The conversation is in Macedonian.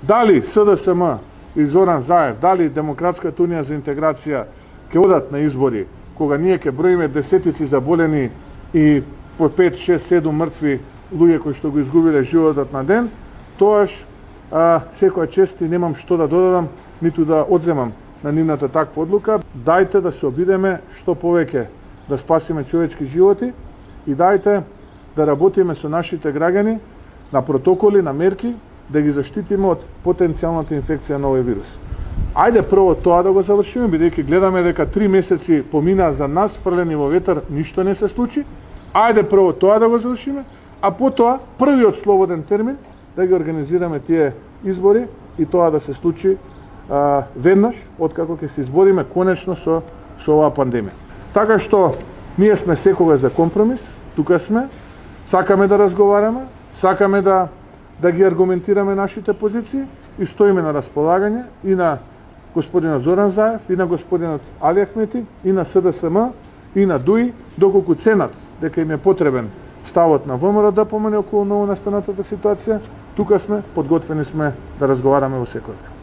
Дали СДСМ и Зоран Заев, дали Демократската унија за интеграција ќе одат на избори, кога ние ќе броиме десетици заболени и по 5, 6, 7 мртви луѓе кои што го изгубиле животот на ден, тоаш секоја чест и немам што да додадам, ниту да одземам на нивната таква одлука. Дајте да се обидеме што повеќе да спасиме човечки животи и дајте да работиме со нашите граѓани на протоколи, на мерки, да ги заштитиме од потенцијалната инфекција на овој вирус. Ајде прво тоа да го завршиме, бидејќи гледаме дека 3 месеци поминаа за нас, фрлени во ветар, ништо не се случи. Ајде прво тоа да го завршиме, а потоа првиот слободен термин да ги организираме тие избори и тоа да се случи веднаш откако ќе се избориме конечно со оваа пандемија. Така што ние сме секогаш за компромис, тука сме, сакаме да разговараме, сакаме да ги аргументираме нашите позиции и стоиме на располагање и на господинот Зоран Заев, и на господинот Али Ахмети, и на СДСМ, и на ДУИ, доколку ценат дека им е потребен ставот на ВМРО да помине околу новонастанатата ситуација, тука сме, подготвени сме да разговараме во секој ден.